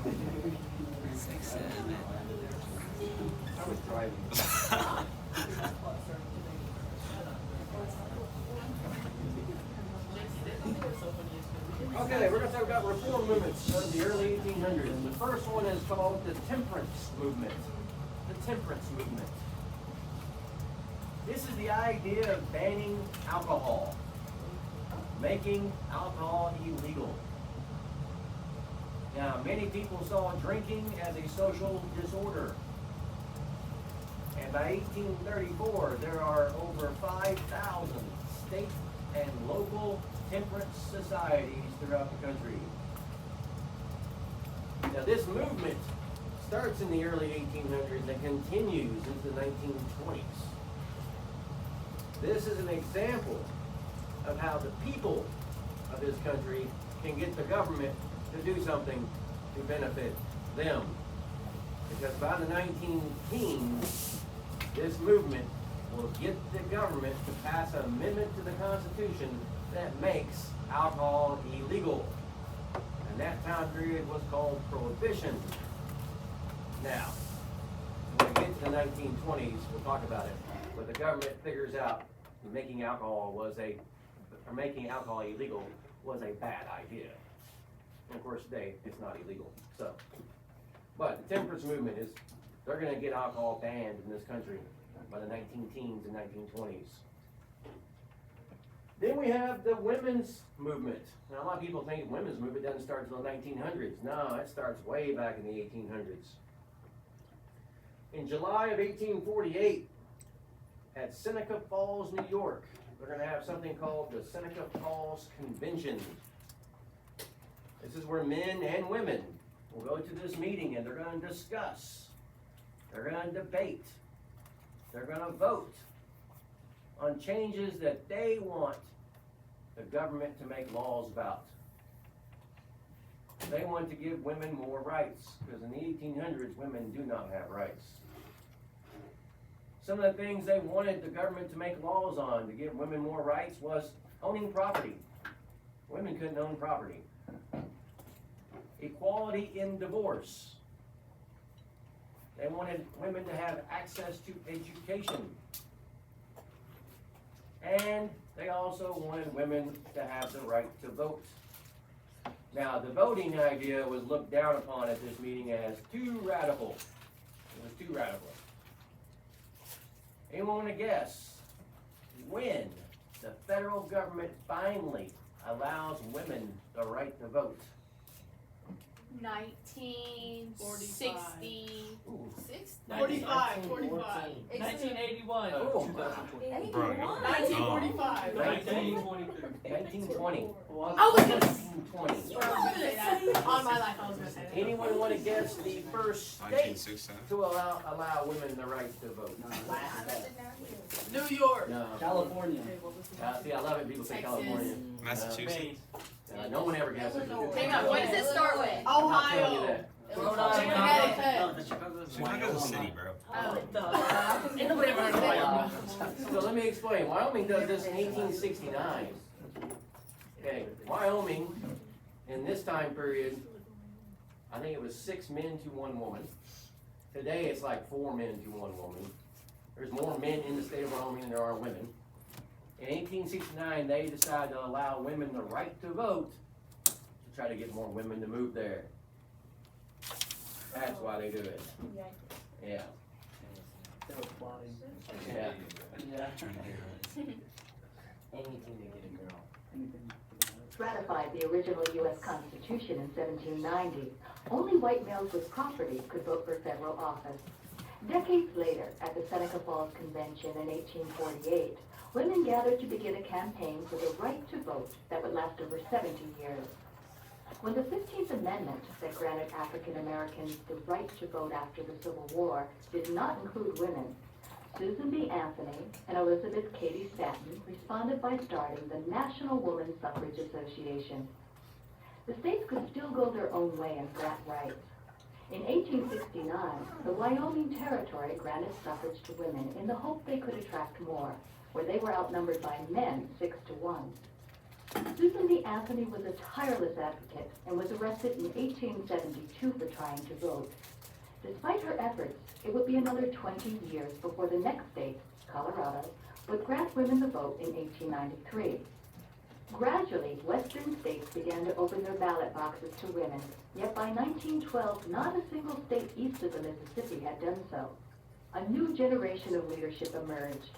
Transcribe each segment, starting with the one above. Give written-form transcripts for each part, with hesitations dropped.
6, 7. I was driving. Okay, we're going to talk about reform movements of the early 1800s. The first one is called the temperance movement. The temperance movement. This is the idea of banning alcohol, making alcohol illegal. Now, many people saw drinking as a social disorder. And by 1834, there are over 5,000 state and local temperance societies throughout the country. Now, this movement starts in the early 1800s and continues into the 1920s. This is an example of how the people of this country can get the government to do something to benefit them. Because by the 19 teens, this movement will get the government to pass an amendment to the Constitution that makes alcohol illegal. And that time period was called Prohibition. Now, when we get to the 1920s, we'll talk about it. But the government figures out that making alcohol illegal was a bad idea. And of course, today it's not illegal. So, but the temperance movement is, they're going to get alcohol banned in this country by the 19-teens and 1920s. Then we have the women's movement. Now, a lot of people think the women's movement doesn't start until the 1900s. No, it starts way back in the 1800s. In July of 1848, at Seneca Falls, New York, they're going to have something called the Seneca Falls Convention. This is where men and women will go to this meeting and they're going to discuss, they're going to debate, they're going to vote on changes that they want the government to make laws about. They want to give women more rights, because in the 1800s, women do not have rights. Some of the things they wanted the government to make laws on to give women more rights was owning property. Women couldn't own property. Equality in divorce. They wanted women to have access to education. And they also wanted women to have the right to vote. Now, the voting idea was looked down upon at this meeting as too radical. It was too radical. Anyone want to guess when the federal government finally allows women the right to vote? 1960. 45. 1981. Oh, 1945. 1920. I was gonna 1920. On my life, I was gonna say that. Anyone want to guess the first state 1967. to allow women the right to vote? New York. No. California. See, I love it. People say Texas. California. Massachusetts. No one ever guesses. Hang on, what does it start with? I'm not telling you Ohio. that. Rhode Connecticut. Chicago's a city, bro. Ain't nobody ever heard of that. So let me explain. Wyoming does this in 1869. Okay, Wyoming, in this time period, I think it was 6 men to 1 woman. Today it's like 4 men to 1 woman. There's more men in the state of Wyoming than there are women. In 1869, they decided to allow women the right to vote to try to get more women to move there. That's why they do it. Yeah. They were plotting. Yeah. Yeah. Anything to get a girl. Anything. Ratified the original U.S. Constitution in 1790. Only white males with property could vote for federal office. Decades later, at the Seneca Falls Convention in 1848, women gathered to begin a campaign for the right to vote that would last over 70 years. When the 15th Amendment that granted African Americans the right to vote after the Civil War did not include women, Susan B. Anthony and Elizabeth Cady Stanton responded by starting the National Woman Suffrage Association. The states could still go their own way and grant rights. In 1869, the Wyoming Territory granted suffrage to women in the hope they could attract more, where they were outnumbered by men 6 to 1. Susan B. Anthony was a tireless advocate and was arrested in 1872 for trying to vote. Despite her efforts, it would be another 20 years before the next state, Colorado, would grant women the vote in 1893. Gradually, Western states began to open their ballot boxes to women, yet by 1912, not a single state east of the Mississippi had done so. A new generation of leadership emerged.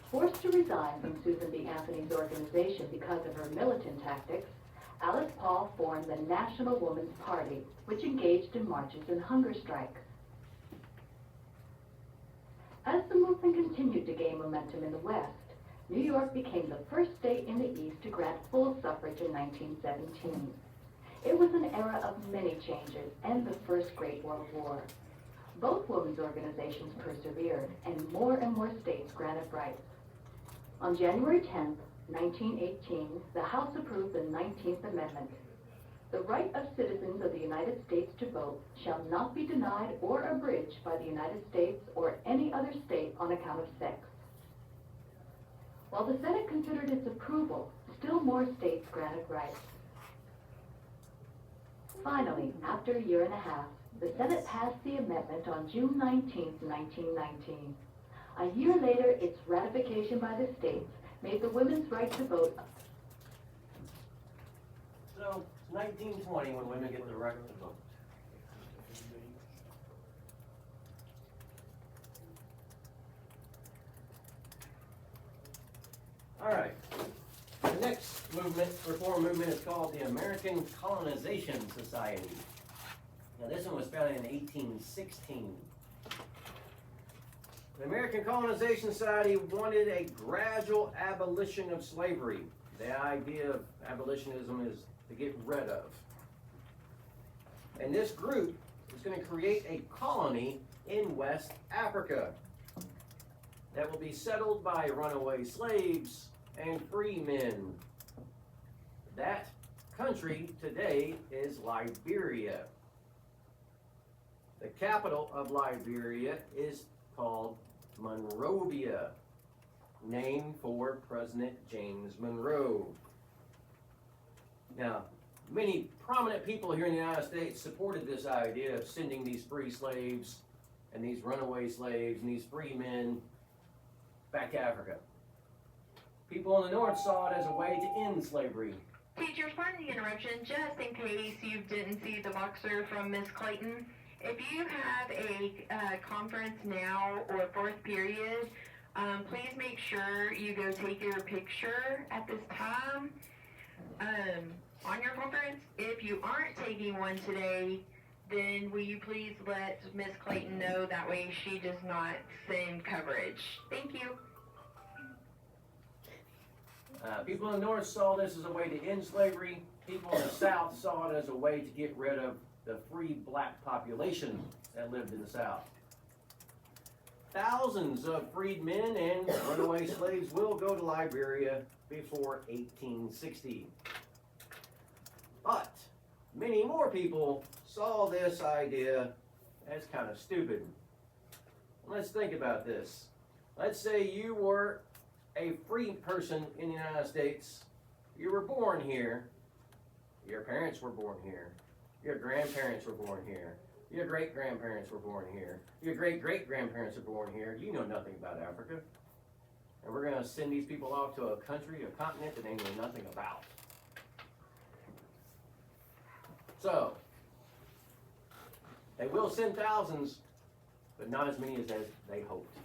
Forced to resign from Susan B. Anthony's organization because of her militant tactics, Alice Paul formed the National Woman's Party, which engaged in marches and hunger strikes. As the movement continued to gain momentum in the West, New York became the first state in the East to grant full suffrage in 1917. It was an era of many changes and the First Great World War. Both women's organizations persevered, and more states granted rights. On January 10, 1918, the House approved the 19th Amendment. The right of citizens of the United States to vote shall not be denied or abridged by the United States or any other state on account of sex. While the Senate considered its approval, still more states granted rights. Finally, after a year and a half, the Senate passed the amendment on June 19, 1919. A year later, its ratification by the states made the women's right to vote. So, it's 1920 when women get the right to vote. All right. The next movement, reform movement, is called the American Colonization Society. Now, this one was founded in 1816. The American Colonization Society wanted a gradual abolition of slavery. The idea of abolitionism is to get rid of. And this group is going to create a colony in West Africa that will be settled by runaway slaves and free men. That country today is Liberia. The capital of Liberia is called Monrovia, named for President James Monroe. Now, many prominent people here in the United States supported this idea of sending these free slaves and these runaway slaves and these free men back to Africa. People in the North saw it as a way to end slavery. Teachers, pardon the interruption, just in case you didn't see the boxer from Miss Clayton. If you have a conference now or fourth period, please make sure you go take your picture at this time on your conference. If you aren't taking one today, then will you please let Miss Clayton know, that way she does not send coverage. Thank you. People in the North saw this as a way to end slavery. People in the South saw it as a way to get rid of the free black population that lived in the South. Thousands of freed men and runaway slaves will go to Liberia before 1860. But many more people saw this idea as kind of stupid. Let's think about this. Let's say you were a free person in the United States. You were born here. Your parents were born here. Your grandparents were born here. Your great-grandparents were born here. Your great-great-grandparents were born here. You know nothing about Africa. And we're going to send these people off to a country, a continent that they know nothing about. So, they will send thousands, but not as many as they hoped.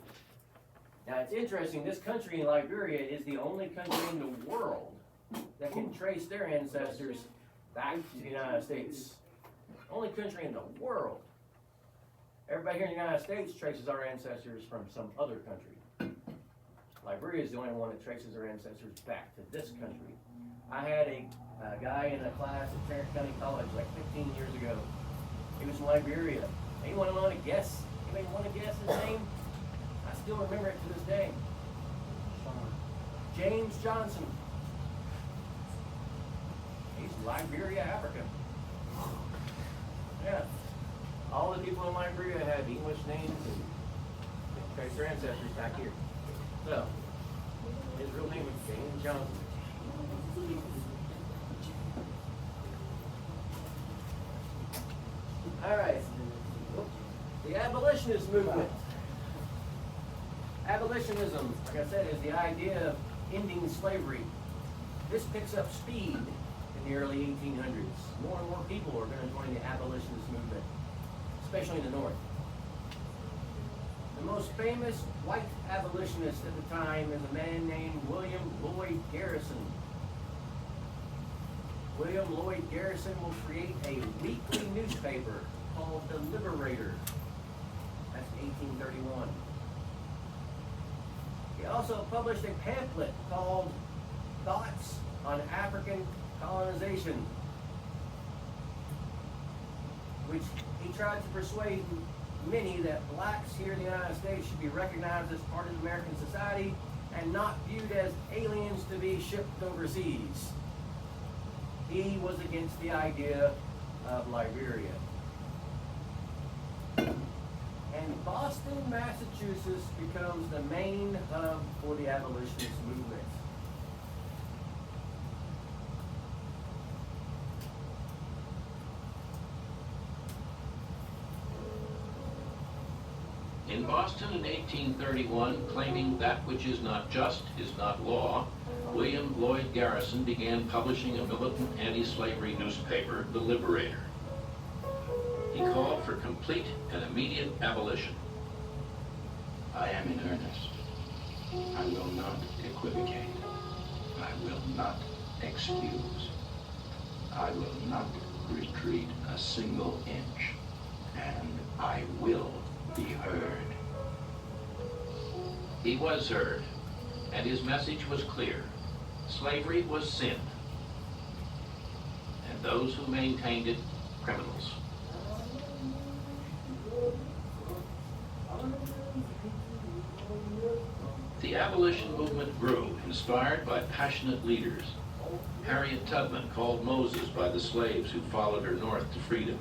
Now, it's interesting, this country in Liberia is the only country in the world that can trace their ancestors back to the United States. Only country in the world. Everybody here in the United States traces our ancestors from some other country. Liberia is the only one that traces their ancestors back to this country. I had a guy in a class at Tarrant County College like 15 years ago. He was from Liberia. Anyone want to guess? Anybody want to guess his name? I still remember it to this day. James Johnson. He's Liberia, Africa. Yeah. All the people in Liberia have English names and trace their ancestors back here. So, his real name was James Johnson. All right. The abolitionist movement. Abolitionism, like I said, is the idea of ending slavery. This picks up speed in the early 1800s. More and more people are going to join the abolitionist movement, especially in the North. The most famous white abolitionist at the time is a man named William Lloyd Garrison. William Lloyd Garrison will create a weekly newspaper called The Liberator. That's 1831. He also published a pamphlet called Thoughts on African Colonization, which he tried to persuade many that blacks here in the United States should be recognized as part of American society and not viewed as aliens to be shipped overseas. He was against the idea of Liberia. And Boston, Massachusetts becomes the main hub for the abolitionist movement. In Boston in 1831, claiming that which is not just is not law, William Lloyd Garrison began publishing a militant anti-slavery newspaper, The Liberator. He called for complete and immediate abolition. I am in earnest. I will not equivocate. I will not excuse. I will not retreat a single inch. And I will be heard. He was heard, and his message was clear. Slavery was sin, and those who maintained it, criminals. The abolition movement grew, inspired by passionate leaders. Harriet Tubman called Moses by the slaves who followed her north to freedom.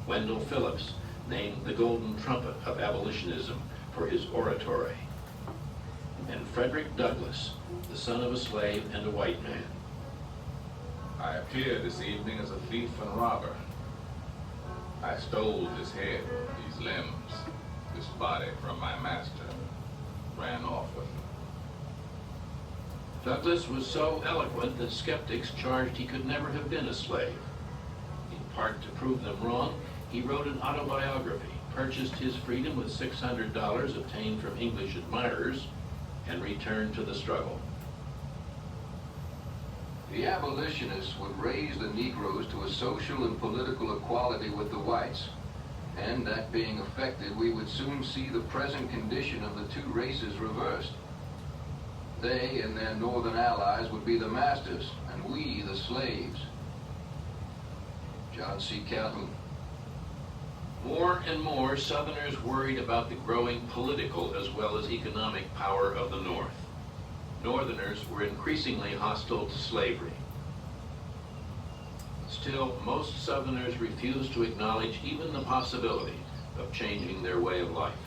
Wendell Phillips named the Golden Trumpet of abolitionism for his oratory. And Frederick Douglass, the son of a slave and a white man. I appear this evening as a thief and robber. I stole this head, these limbs, this body from my master, ran off with them. Douglass was so eloquent that skeptics charged he could never have been a slave. In part to prove them wrong, he wrote an autobiography, purchased his freedom with $600 obtained from English admirers, and returned to the struggle. The abolitionists would raise the Negroes to a social and political equality with the whites. And that being effected, we would soon see the present condition of the two races reversed. They and their northern allies would be the masters, and we the slaves. John C. Calhoun. More and more Southerners worried about the growing political as well as economic power of the North. Northerners were increasingly hostile to slavery. Still, most Southerners refused to acknowledge even the possibility of changing their way of life.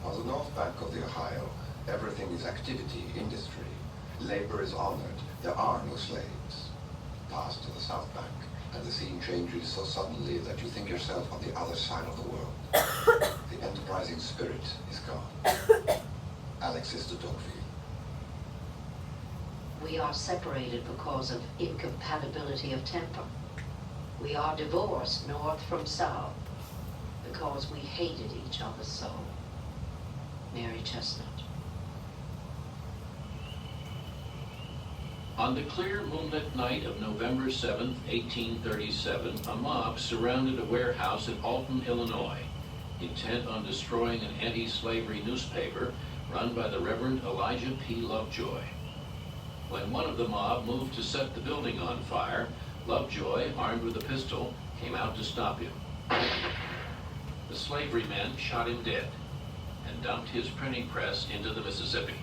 On the north bank of the Ohio, everything is activity, industry. Labor is honored. There are no slaves. Pass to the south bank, and the scene changes so suddenly that you think yourself on the other side of the world. The enterprising spirit is gone. Alex is to Tocqueville. We are separated because of incompatibility of temper. We are divorced north from south because we hated each other so. Mary Chestnut. On the clear moonlit night of November 7, 1837, a mob surrounded a warehouse in Alton, Illinois, intent on destroying an anti-slavery newspaper run by the Reverend Elijah P. Lovejoy. When one of the mob moved to set the building on fire, Lovejoy, armed with a pistol, came out to stop him. The slavery men shot him dead and dumped his printing press into the Mississippi.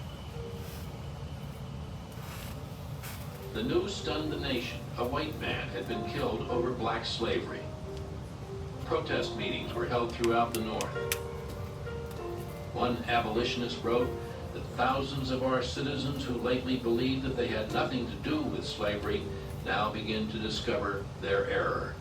The news stunned the nation. A white man had been killed over black slavery. Protest meetings were held throughout the North. One abolitionist wrote that thousands of our citizens who lately believed that they had nothing to do with slavery now begin to discover their error.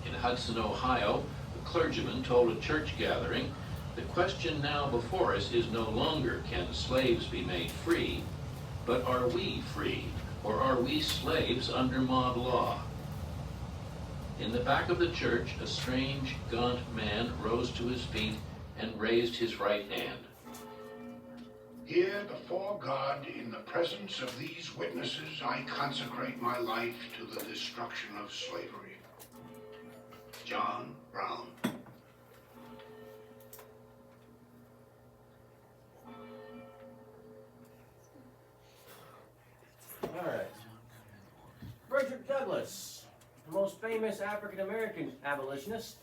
In Hudson, Ohio, a clergyman told a church gathering, "The question now before us is no longer can slaves be made free, but are we free, or are we slaves under mob law?" In the back of the church, a strange, gaunt man rose to his feet and raised his right hand. Here before God, in the presence of these witnesses, I consecrate my life to the destruction of slavery. John Brown. All right. Frederick Douglass, the most famous African-American abolitionist.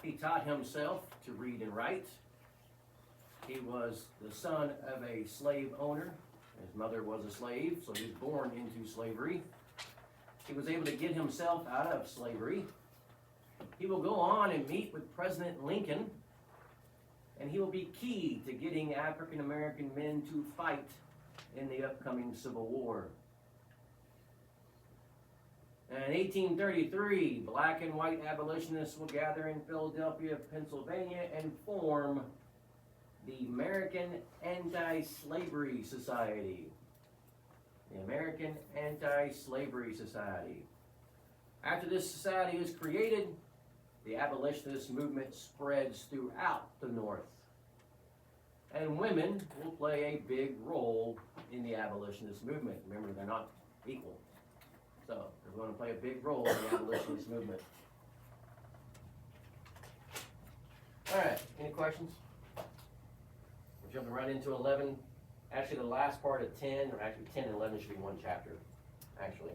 He taught himself to read and write. He was the son of a slave owner. His mother was a slave, so he was born into slavery. He was able to get himself out of slavery. He will go on and meet with President Lincoln, and he will be key to getting African-American men to fight in the upcoming Civil War. In 1833, black and white abolitionists will gather in Philadelphia, Pennsylvania, and form the American Anti-Slavery Society. The American Anti-Slavery Society. After this society is created, the abolitionist movement spreads throughout the North. And women will play a big role in the abolitionist movement. Remember, they're not equal. So, they're going to play a big role in the abolitionist movement. All right, any questions? We're jumping right into 11. Actually, the last part of 10, or actually 10 and 11 should be one chapter, actually.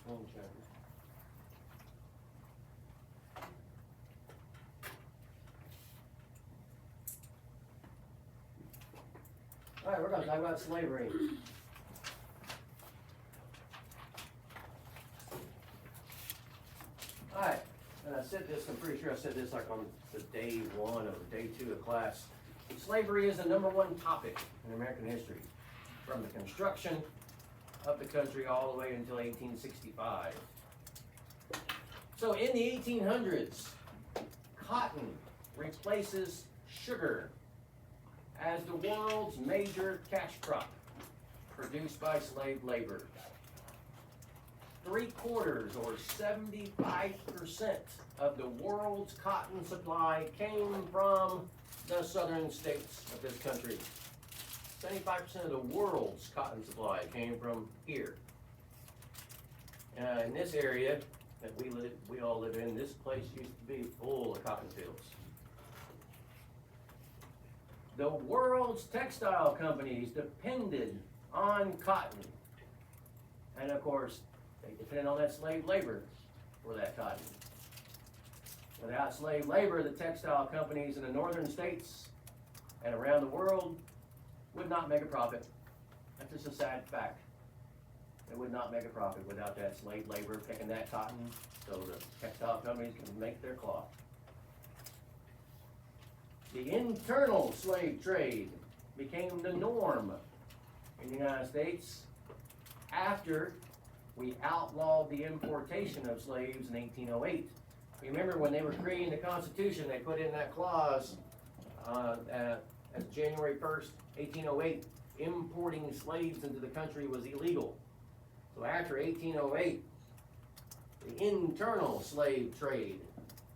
One chapter. All right, we're going to talk about slavery. All right, and I said this, I'm pretty sure I said this like on the day 1 or day 2 of class. Slavery is the #1 topic in American history, from the construction of the country all the way until 1865. So in the 1800s, cotton replaces sugar as the world's major cash crop produced by slave labor. 3/4 or 75% of the world's cotton supply came from the southern states of this country. 75% of the world's cotton supply came from here. In this area that we all live in, this place used to be full of cotton fields. The world's textile companies depended on cotton. And of course, they depended on that slave labor for that cotton. Without slave labor, the textile companies in the northern states and around the world would not make a profit. That's just a sad fact. They would not make a profit without that slave labor picking that cotton so the textile companies can make their cloth. The internal slave trade became the norm in the United States after we outlawed the importation of slaves in 1808. Remember when they were creating the Constitution, they put in that clause as January 1st, 1808, importing slaves into the country was illegal. So after 1808, the internal slave trade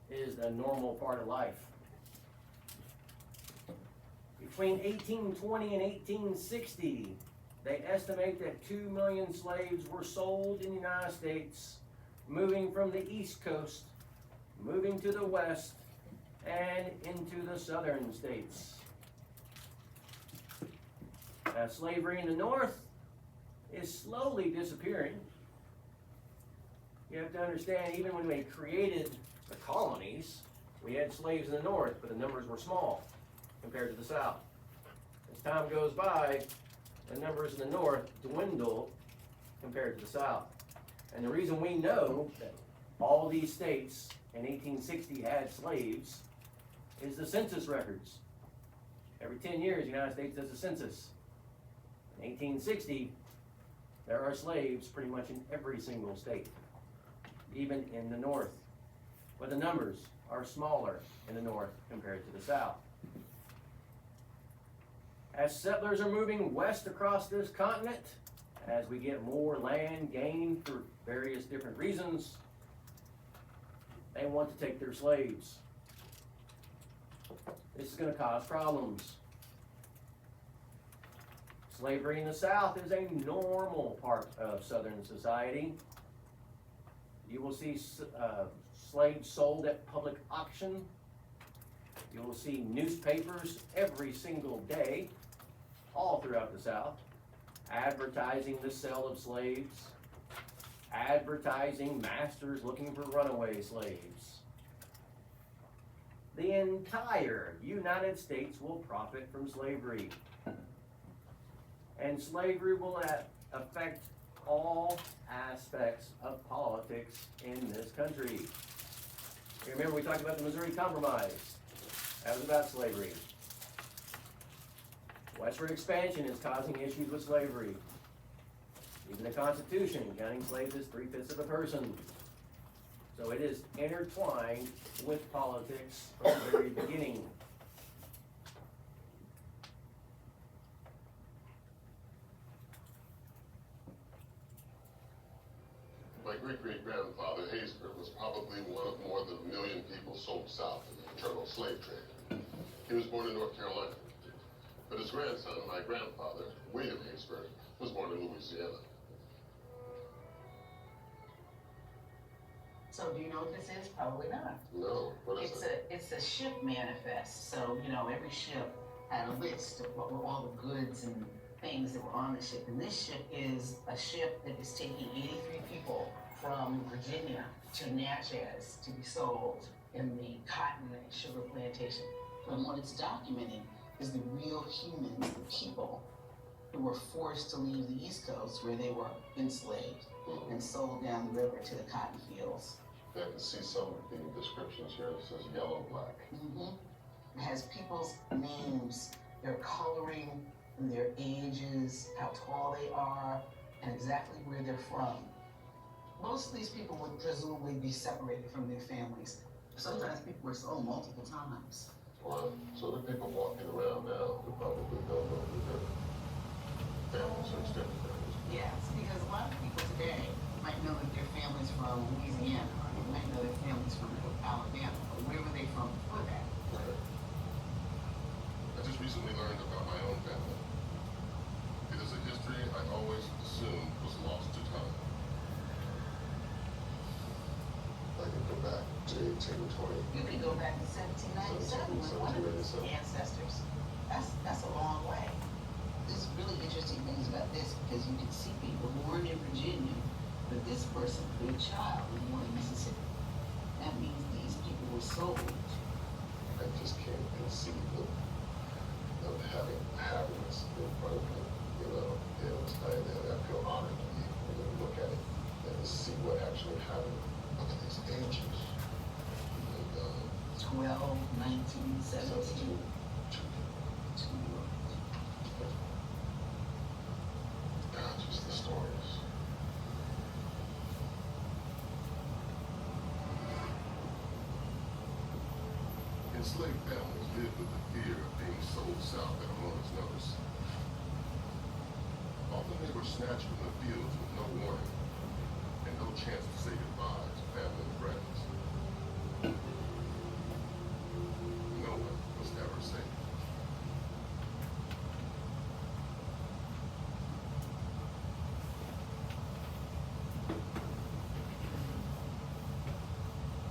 is a normal part of life. Between 1820 and 1860, they estimate that 2 million slaves were sold in the United States, moving from the East Coast, moving to the West, and into the southern states. Slavery in the North is slowly disappearing. You have to understand, even when they created the colonies, we had slaves in the North, but the numbers were small compared to the South. As time goes by, the numbers in the north dwindle compared to the south. And the reason we know that all these states in 1860 had slaves is the census records. Every 10 years, the United States does a census. In 1860, there are slaves pretty much in every single state, even in the north. But the numbers are smaller in the north compared to the south. As settlers are moving west across this continent, as we get more land gained for various different reasons, they want to take their slaves. This is going to cause problems. Slavery in the South is a normal part of Southern society. You will see slaves sold at public auction. You will see newspapers every single day, all throughout the South, advertising the sale of slaves, advertising masters looking for runaway slaves. The entire United States will profit from slavery. And slavery will affect all aspects of politics in this country. You remember we talked about the Missouri Compromise. That was about slavery. Westward expansion is causing issues with slavery. Even the Constitution, counting slaves as 3/5 of a person. So it is intertwined with politics from the very beginning. My great-great-grandfather, Haysbert, was probably one of more than 1 million people sold south in the internal slave trade. He was born in North Carolina. But his grandson, my grandfather, William Haysbert, was born in Louisiana. So do you know what this is? Probably not. No, what is it? It's a ship manifest. So, you know, every ship had a list of what were all the goods and things that were on the ship. And this ship is a ship that is taking 83 people from Virginia to Natchez to be sold in the cotton and sugar plantation. And what it's documenting is the real humans, the people who were forced to leave the East Coast where they were enslaved and sold down the river to the cotton fields. I can see some of the descriptions here. It says yellow, black. It has people's names, their coloring, and their ages, how tall they are, and exactly where they're from. Most of these people would presumably be separated from their families. Sometimes people were sold multiple times. Wow. So the people walking around now who probably don't know who their families or extended families. Yes, because a lot of people today might know that their family's from Louisiana, or they might know their family's from Alabama, or where were they from before that? Right. I just recently learned about my own family. It is a history I always assumed was lost to time. I can go back to 1820. You can go back to 1797 with one of his ancestors. That's a long way. There's really interesting things about this because you can see people born in Virginia, but this person, their child, was born in Mississippi. That means these people were sold. I just can't conceive of having this in front of me. You know, I feel honored to be able to look at it and to see what actually happened up to these ages. And, 12, 19, 17. God, just the stories. Enslaved families live with the fear of being sold south at a moment's notice. Often they were snatched from the fields with no warning and no chance to say goodbye to family and friends. No one was ever safe.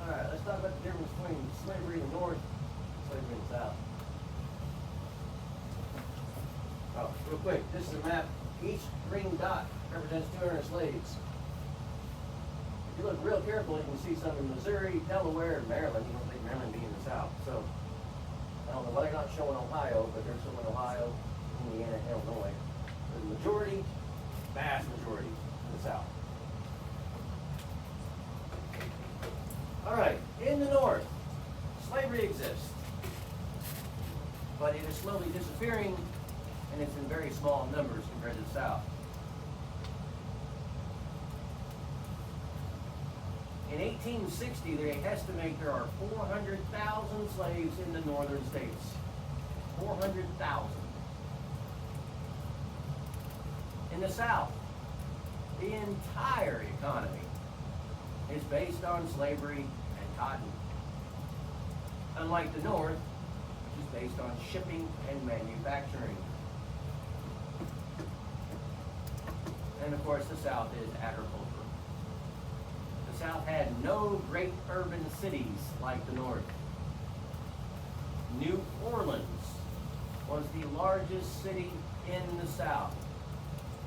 Alright, let's talk about the difference between slavery in the North and slavery in the South. Oh, real quick, this is a map. Each green dot represents 200 slaves. If you look real carefully, you can see some in Missouri, Delaware, and Maryland. You don't think Maryland being in the South. So, I don't know why they're not showing Ohio, but there's some in Ohio, Indiana, Illinois. The majority, vast majority in the South. All right, in the North, slavery exists, but it is slowly disappearing, and it's in very small numbers compared to the South. In 1860, they estimate there are 400,000 slaves in the northern states. 400,000. In the South, the entire economy is based on slavery and cotton. Unlike the North, which is based on shipping and manufacturing. And of course, the South is agriculture. The South had no great urban cities like the North. New Orleans was the largest city in the South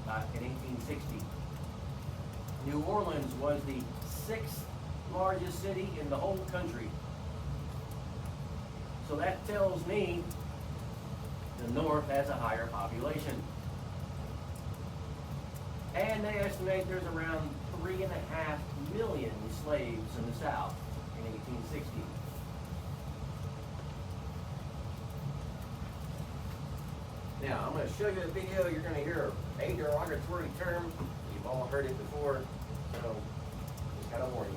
back in 1860. New Orleans was the 6th largest city in the whole country. So that tells me the North has a higher population. And they estimate there's around 3.5 million slaves in the South in 1860. Now, I'm going to show you a video. You're going to hear a derogatory term. You've all heard it before, so just got to warn you.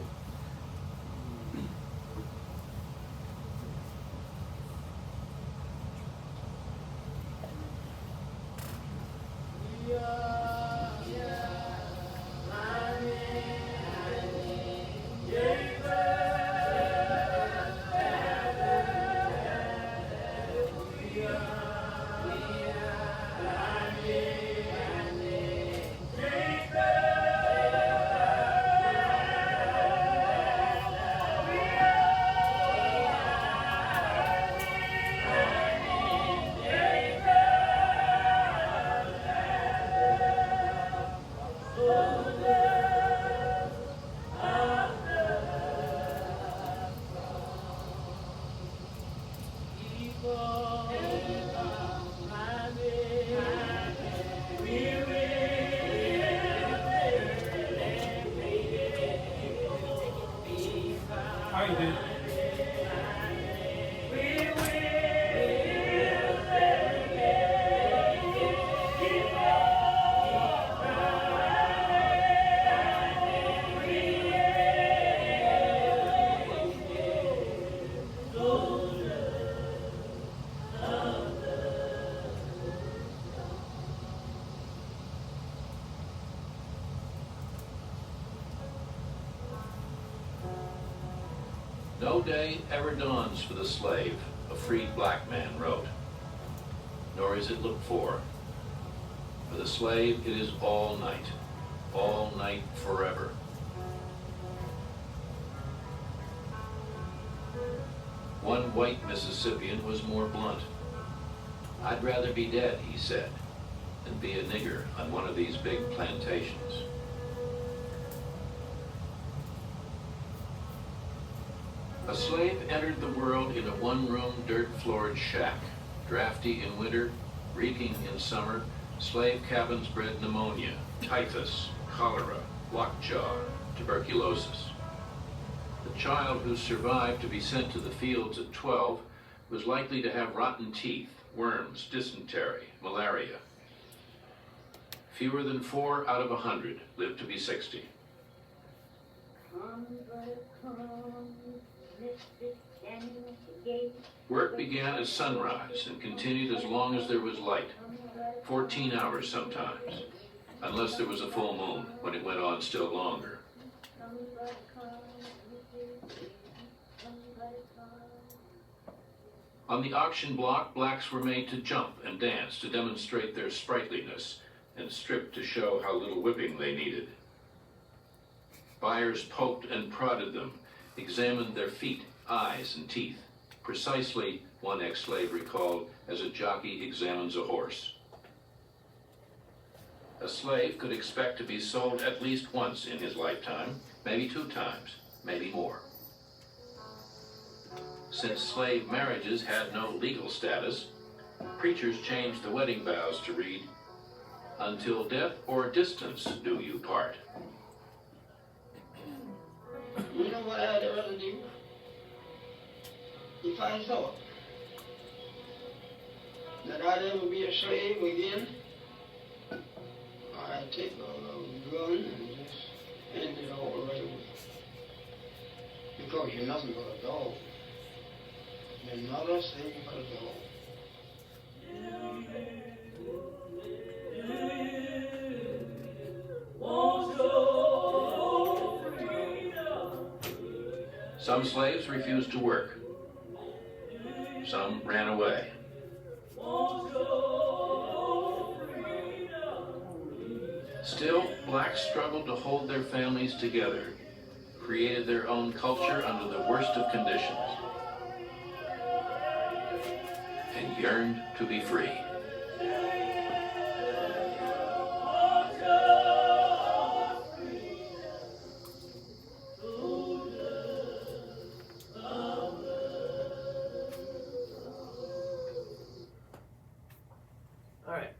How you doing? No day ever dawns for the slave, a freed black man wrote, nor is it looked for. For the slave it is all night forever. One white Mississippian was more blunt. I'd rather be dead, he said, than be a nigger on one of these big plantations. A slave entered the world in a one-room, dirt-floored shack, drafty in winter, reeking in summer. Slave cabins bred pneumonia, typhus, cholera, lockjaw, tuberculosis. The child who survived to be sent to the fields at 12 was likely to have rotten teeth, worms, dysentery, malaria. Fewer than 4 out of 100 lived to be 60. Work began at sunrise and continued as long as there was light, 14 hours sometimes, unless there was a full moon, when it went on still longer. On the auction block, blacks were made to jump and dance to demonstrate their sprightliness, and stripped to show how little whipping they needed. Buyers poked and prodded them, examined their feet, eyes, and teeth, precisely, one ex-slave recalled, as a jockey examines a horse. A slave could expect to be sold at least once in his lifetime, maybe 2 times, maybe more. Since slave marriages had no legal status, Preachers changed the wedding vows to read, "Until death or distance do you part." You know what I'd rather do? If I thought that I'd ever be a slave again, I'd take a gun and just end it all right away. Because you're nothing but a dog. You're not a thing but a dog. Some slaves refused to work. Some ran away. Still, blacks struggled to hold their families together, created their own culture under the worst of conditions, and yearned to be free. All right.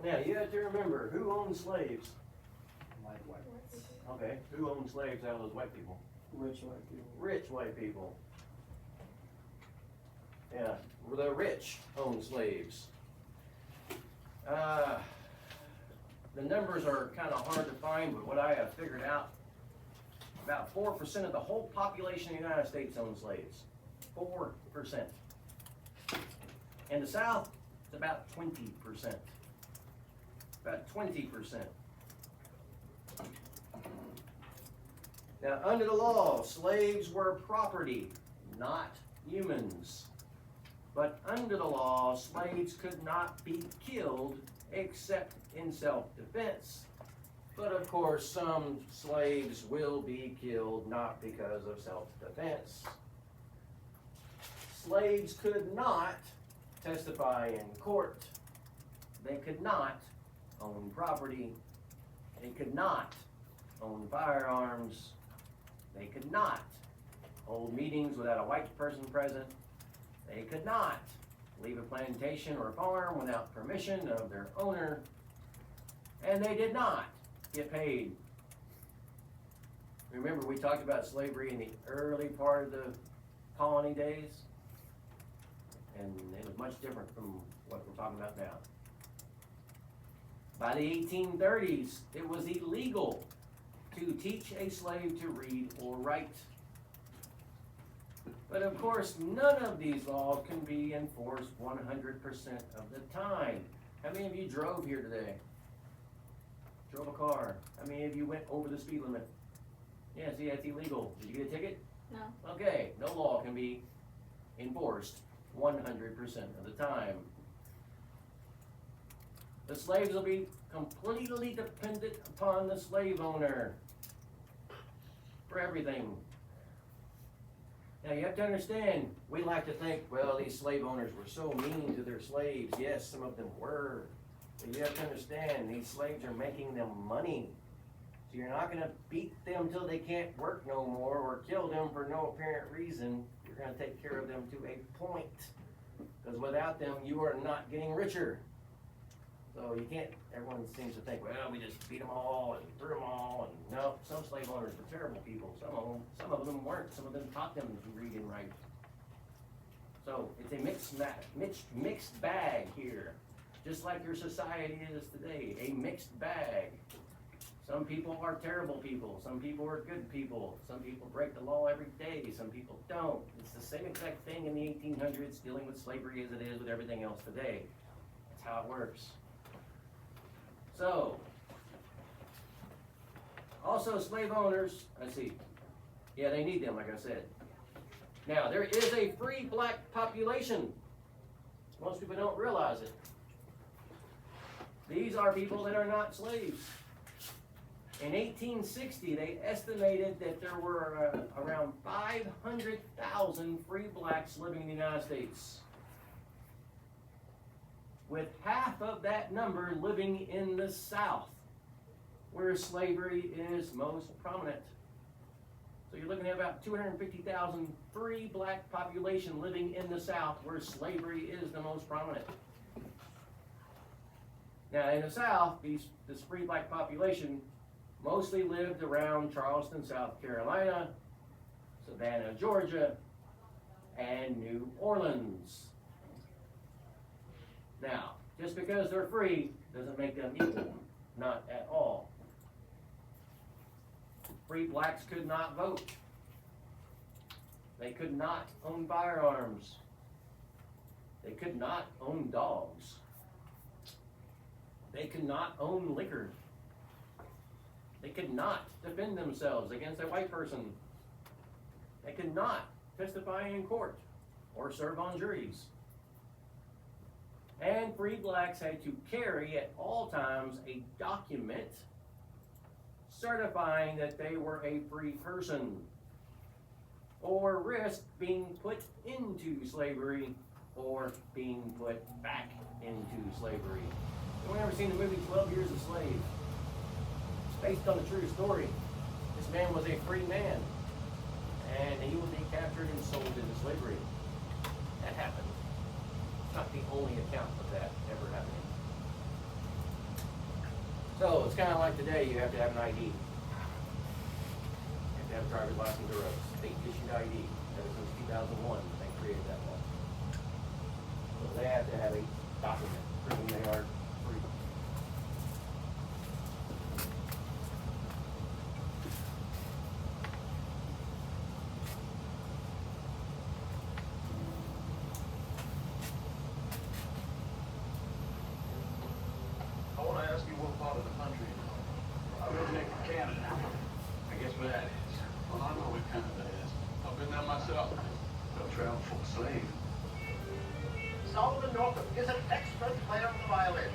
Now, you have to remember, who owned slaves? Okay, who owned slaves out of those white people? Rich white people. Rich white people. Yeah, the rich owned slaves. The numbers are kind of hard to find, but what I have figured out, about 4% of the whole population of the United States owned slaves. 4%. In the South, it's about 20%. About 20%. Now, under the law, slaves were property, not humans. But under the law, slaves could not be killed except in self-defense. But of course, some slaves will be killed not because of self-defense. Slaves could not testify in court. They could not own property. They could not own firearms. They could not hold meetings without a white person present. They could not leave a plantation or a farm without permission of their owner. And they did not get paid. Remember, we talked about slavery in the early part of the colony days? And it was much different from what we're talking about now. By the 1830s, it was illegal to teach a slave to read or write. But of course, none of these laws can be enforced 100% of the time. How many of you drove here today? Drove a car? How many of you went over the speed limit? Yeah, see, that's illegal. Did you get a ticket? No. Okay, no law can be enforced 100% of the time. The slaves will be completely dependent upon the slave owner for everything. Now you have to understand, we like to think, well, these slave owners were so mean to their slaves. Yes, some of them were. But you have to understand, these slaves are making them money. So you're not going to beat them till they can't work no more or kill them for no apparent reason. You're going to take care of them to a point. Because without them, you are not getting richer. So you can't, everyone seems to think, well, we just beat them all and threw them all. And no, some slave owners were terrible people. Some of them weren't. Some of them taught them to read and write. So it's a mixed bag here. Just like your society is today, a mixed bag. Some people are terrible people. Some people are good people. Some people break the law every day. Some people don't. It's the same exact thing in the 1800s dealing with slavery as it is with everything else today. That's how it works. So, also slave owners, let's see. Yeah, they need them, like I said. Now, there is a free black population. Most people don't realize it. These are people that are not slaves. In 1860, they estimated that there were around 500,000 free blacks living in the United States, with half of that number living in the South, where slavery is most prominent. So you're looking at about 250,000 free black population living in the South where slavery is the most prominent. Now in the South, this free black population mostly lived around Charleston, South Carolina, Savannah, Georgia, and New Orleans. Now, just because they're free doesn't make them equal, not at all. Free blacks could not vote. They could not own firearms. They could not own dogs. They could not own liquor. They could not defend themselves against a white person. They could not testify in court or serve on juries. And free blacks had to carry at all times a document certifying that they were a free person, or risk being put into slavery or being put back into slavery. Anyone ever seen the movie 12 Years a Slave? It's based on a true story. This man was a free man, and he would be captured and sold into slavery. That happened. It's not the only account of that ever happening. So it's kind of like today, you have to have an ID. You have to have a driver's license or a state-issued ID. Ever since 2001, they created that law. So they have to have a document proving they are free. I want to ask you what part of the country you're from. I live in Canada. I guess where that is. Well, I know where Canada is. I've been there myself. I've traveled for a slave. Solomon Northup is an expert player on the violin.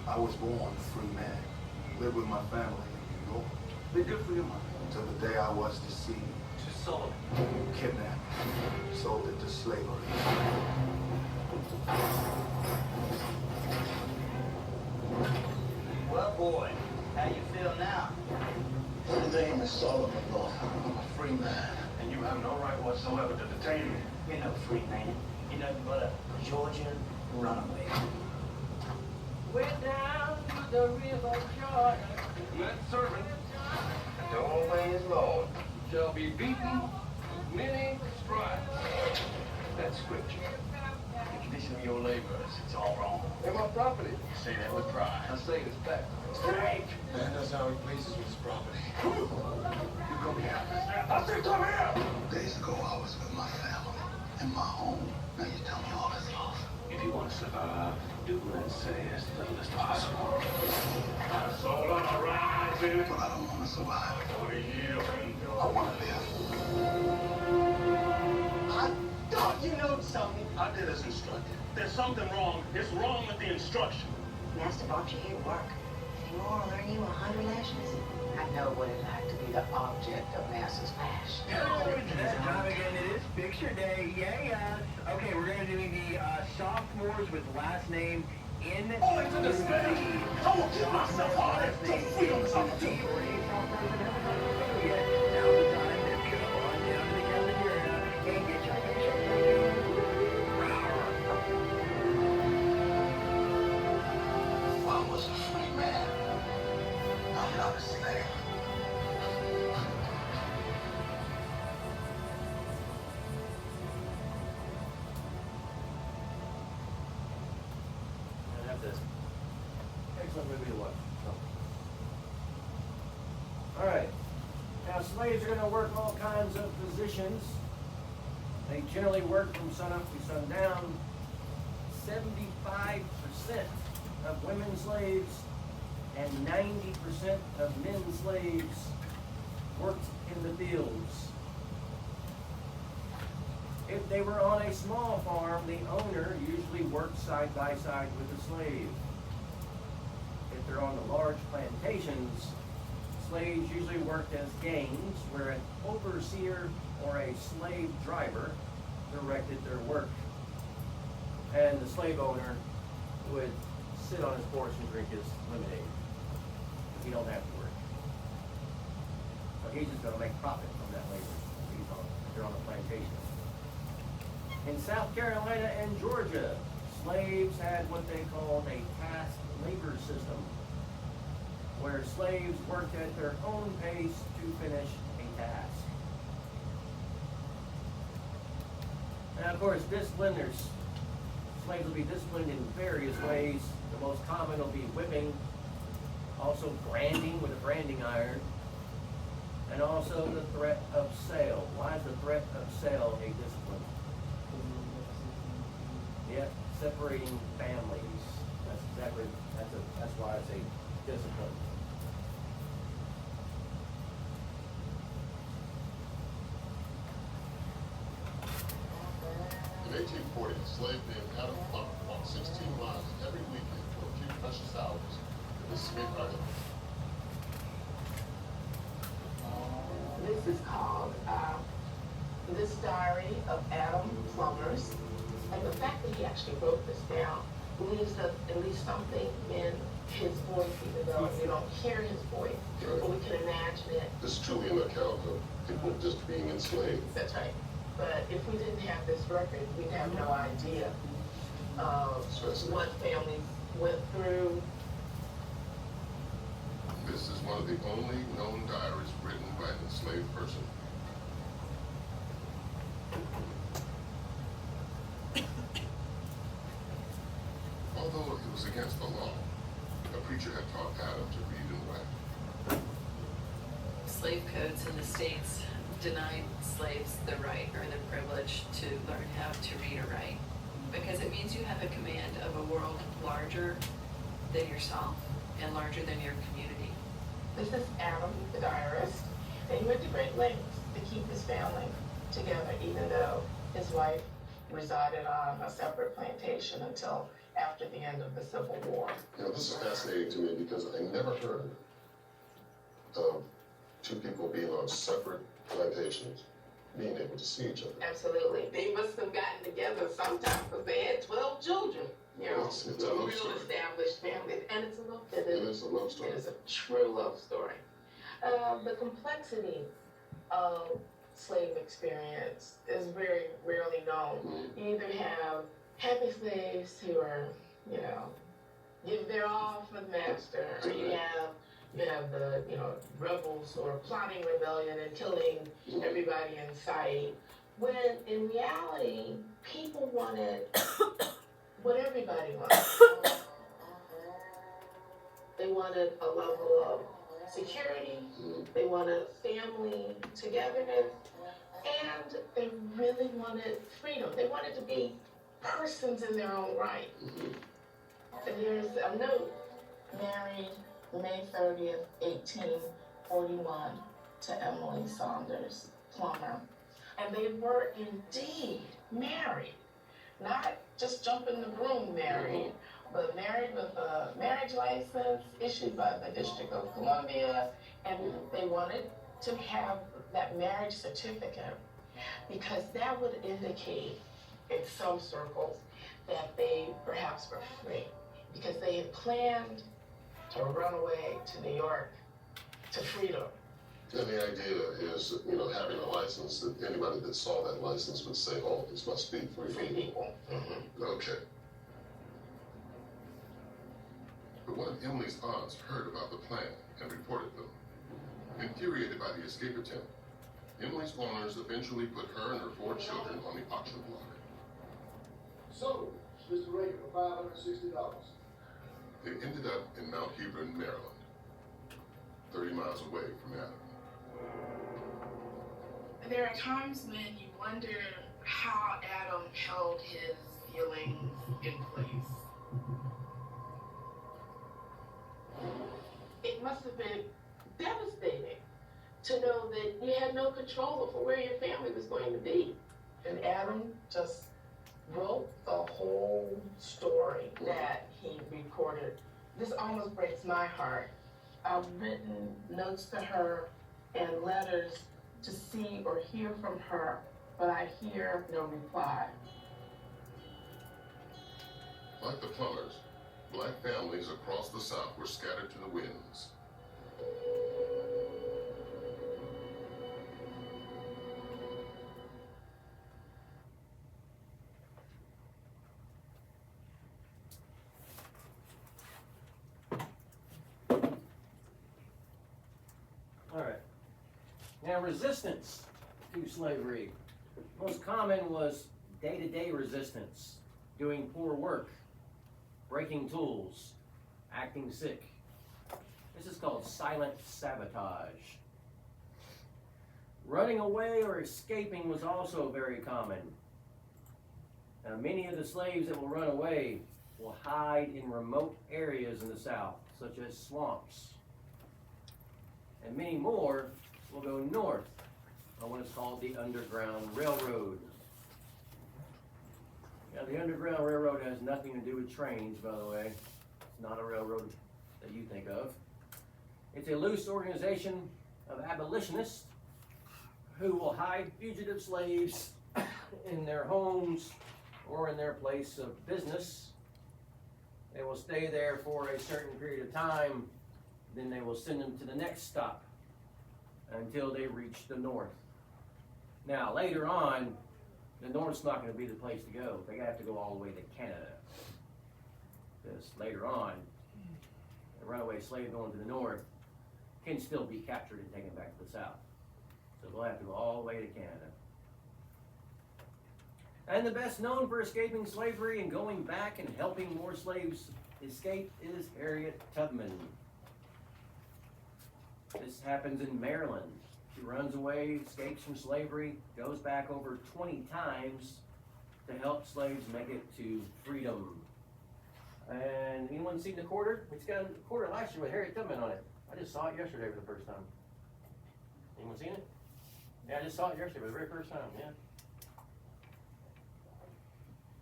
I was born a free man. Lived with my family in New York. Be good for your money. Until the day I was deceived. To Solomon. Kidnapped. Sold into slavery. Well, boy, how you feel now? My name is Solomon Northup. I'm a free man. And you have no right whatsoever to detain me. You're no free man. You're nothing but a Georgian runaway. Went down to the river Jordan. That servant, The old way is Lord. shall be beaten with many stripes. That's scripture. The condition of your laborers, it's all wrong. And my property. You say that with pride. I say this back. Straight! Man does how he pleases with his property. You come here. I said come here! Days ago, I was with my family in my home. Now you tell me all this off. If you want to survive, do and say as little as possible. My soul on the rising. But I don't want to survive. For the yield. I want to live. I thought you know something. I did as instructed. There's something wrong. It's wrong with the instruction. Master brought you here to work. Any more will earn you 100 lashes. I know what it's like to be the object of Master's lash. That time again, it is picture day. Yeah. Okay, we're gonna do the sophomores with last name in. Oh, it's a disgrace. I will get myself out of here. Don't feel this opportunity. Now's the time to go on down to the cafeteria and get your picture. I was a free man. I'm not a slave. And that's it. Excellent movie to watch. All right. Now, slaves are going to work all kinds of positions. They generally work from sunup to sundown. 75% of women slaves and 90% of men slaves worked in the fields. If they were on a small farm, the owner usually worked side by side with the slave. If they're on the large plantations, slaves usually worked as gangs, where an overseer or a slave driver directed their work. And the slave owner would sit on his porch and drink his lemonade. He don't have to work. he's just gonna make profit from that labor. They're on a plantation. In South Carolina and Georgia, slaves had what they called a task labor system, where slaves worked at their own pace to finish a task. And of course, discipliners. Slaves will be disciplined in various ways. The most common will be whipping, also branding with a branding iron, and also the threat of sale. Why is the threat of sale a discipline? Yeah, separating families. That's why it's a discipline. In 1840, a slave named Adam Plummer walked 16 miles every weekend for a few precious hours in the Smith Island. This is called This Diary of Adam Plummer's. And the fact that he actually wrote this down leaves us at least something in his voice, even though we don't hear his voice, but we can imagine it. This is truly an account of people just being enslaved. That's right. But if we didn't have this record, we'd have no idea what families went through. This is one of the only known diaries written by an enslaved person. Although it was against the law, a preacher had taught Adam to read and write. Slave codes in the states denied slaves the right or the privilege to learn how to read or write, because it means you have a command of a world larger than yourself and larger than your community. This is Adam, the diarist, and he went to great lengths to keep his family together, even though his wife resided on a separate plantation until after the end of the Civil War. You know, this is fascinating to me because I never heard of two people being on separate plantations being able to see each other. Absolutely. They must have gotten together sometime because they had 12 children. You know, It's a love real story. established families. And it's a love story. It is a love story. It is a true love story. The complexity of slave experience is very rarely known. You either have happy slaves who are, you know, give their all for the master, or you have the, you know, rebels who are plotting rebellion and killing everybody in sight. When in reality, people wanted what everybody wanted. They wanted a level of security, they wanted family togetherness, and they really wanted freedom. They wanted to be persons in their own right. And there's a note, married May 30th, 1841, to Emily Saunders Plummer. And they were indeed married, not just jump in the broom married, but married with a marriage license issued by the District of Columbia, and they wanted to have that marriage certificate because that would indicate in some circles that they perhaps were free, because they had planned to run away to New York to freedom. And the idea is, you know, having a license that anybody that saw that license would say, oh, this must be free people. Okay. But one of Emily's aunts heard about the plan and reported them. Infuriated by the escape attempt, Emily's owners eventually put her and her 4 children on the auction block. So, Mr. Reagan for $560. They ended up in Mount Hebron, Maryland, 30 miles away from Adam. There are times when you wonder how Adam held his feelings in place. It must have been devastating to know that you had no control over where your family was going to be. And Adam just wrote the whole story that he recorded. This almost breaks my heart. I've written notes to her and letters to see or hear from her, but I hear no reply. Like the Plumbers, black families across the South were scattered to the winds. resistance to slavery. Most common was day-to-day resistance, doing poor work, breaking tools, acting sick. This is called silent sabotage. Running away or escaping was also very common. Now, many of the slaves that will run away will hide in remote areas in the South, such as swamps. And many more will go north on what is called the Underground Railroad. Now, the Underground Railroad has nothing to do with trains, by the way. It's not a railroad that you think of. It's a loose organization of abolitionists who will hide fugitive slaves in their homes or in their place of business. They will stay there for a certain period of time, then they will send them to the next stop until they reach the north. Now, later on, the north's not going to be the place to go. They have to go all the way to Canada. Because later on, a runaway slave going to the north can still be captured and taken back to the south. So they'll have to go all the way to Canada. And the best known for escaping slavery and going back and helping more slaves escape is Harriet Tubman. This happens in Maryland. She runs away, escapes from slavery, goes back over 20 times to help slaves make it to freedom. And anyone seen the quarter? We just got a quarter last year with Harriet Tubman on it. I just saw it yesterday for the first time. Anyone seen it? Yeah, I just saw it yesterday for the very first time, yeah.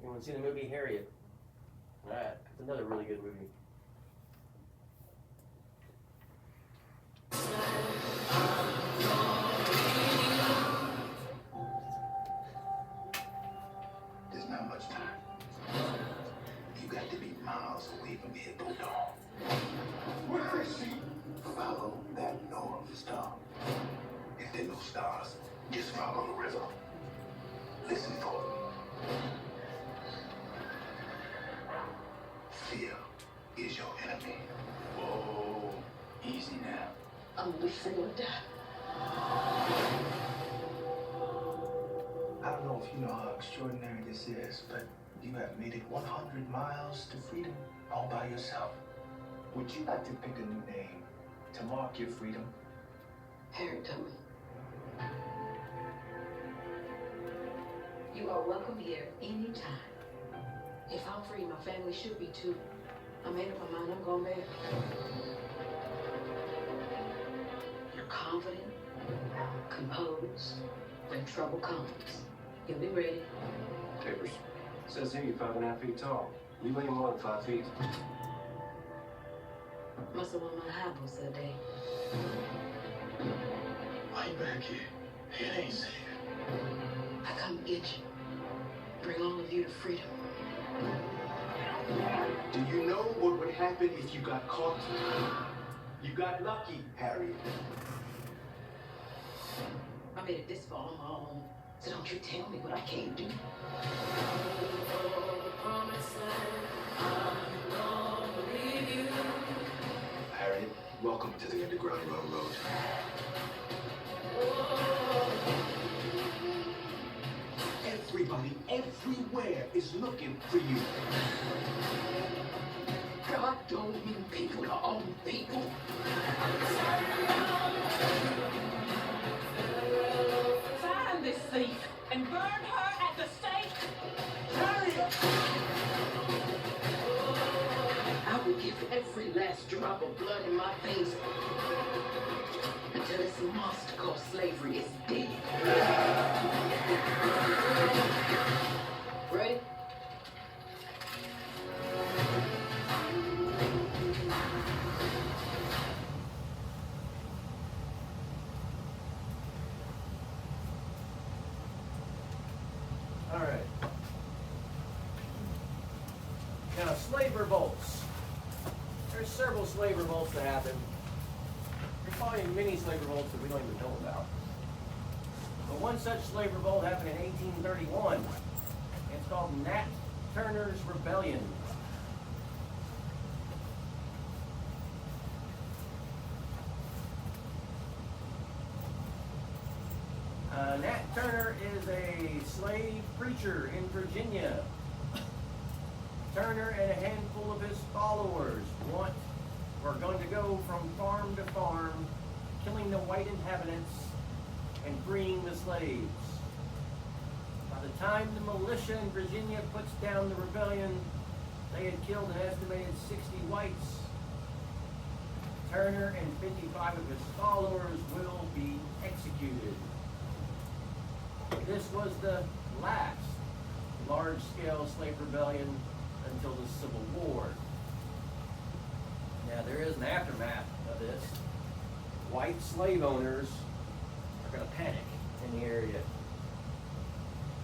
Anyone seen the movie Harriet? Alright, it's another really good movie. There's not much time. You got to be miles away from here, Bulldog. Where is she? Follow that north star. If there are no stars, just follow the river. Listen for me. Fear is your enemy. Whoa, easy now. I'm wishing to die. I don't know if you know how extraordinary this is, but you have made it 100 miles to freedom all by yourself. Would you like to pick a new name to mark your freedom? Harriet Tubman. You are welcome here anytime. If I'm free, my family should be too. I made up my mind, I'm going back. You're confident, composed. When trouble comes, you'll be ready. Papers. Says here you're 5.5 feet tall. You weigh more than 5 feet. Must have won my high boots that day. Why you back here? It ain't safe. I come to get you. Bring all of you to freedom. Do you know what would happen if you got caught? You got lucky, Harriet. I made it this far on my own, so don't you tell me what I can't do. Harriet, welcome to the Underground Railroad. Everybody, everywhere is looking for you. God don't mean people to own people. Find this thief and burn her at the stake. Harriet! I will give every last drop of blood in my veins until this monster called slavery is dead. Ready? All right. Now, slave revolts. There's several slave revolts that happen. There's probably many slave revolts that we don't even know about. But one such slave revolt happened in 1831. It's called Nat Turner's Rebellion. Nat Turner is a slave preacher in Virginia. Turner and a handful of his followers are going to go from farm to farm, killing the white inhabitants and freeing the slaves. By the time the militia in Virginia puts down the rebellion, they had killed an estimated 60 whites. Turner and 55 of his followers will be executed. This was the last large-scale slave rebellion until the Civil War. Now, there is an aftermath of this. White slave owners are going to panic in the area.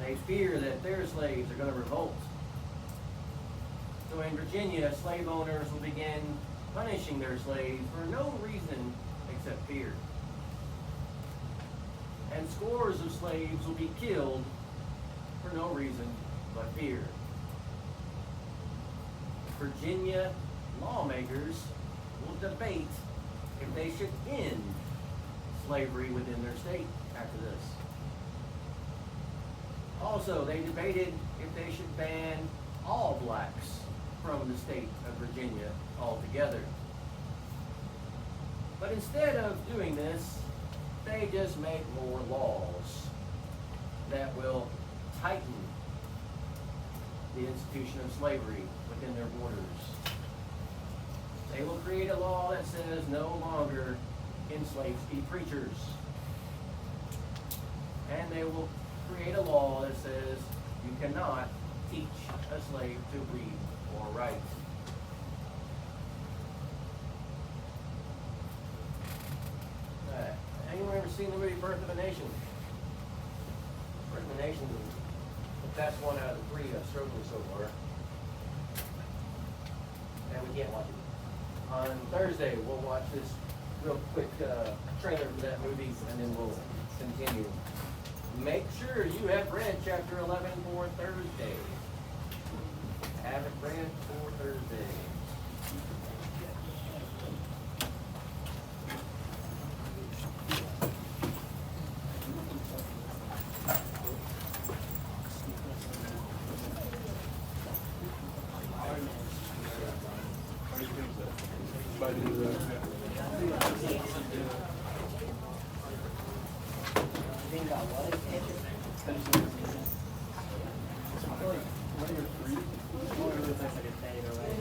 They fear that their slaves are going to revolt. So in Virginia, slave owners will begin punishing their slaves for no reason except fear. And scores of slaves will be killed for no reason but fear. Virginia lawmakers will debate if they should end slavery within their state after this. Also, they debated if they should ban all blacks from the state of Virginia altogether. But instead of doing this, they just make more laws that will tighten the institution of slavery within their borders. They will create a law that says no longer enslaved be preachers. And they will create a law that says you cannot teach a slave to read or write. Anyone ever seen the movie Birth of a Nation? Birth of a Nation is the best one out of the three I've struck with so far. And we can't watch it. On Thursday, we'll watch this real quick trailer for that movie, and then we'll continue. Make sure you have read chapter 11 for Thursday. Have it read for Thursday. Whatever, 3? Whatever, that's like a day, right?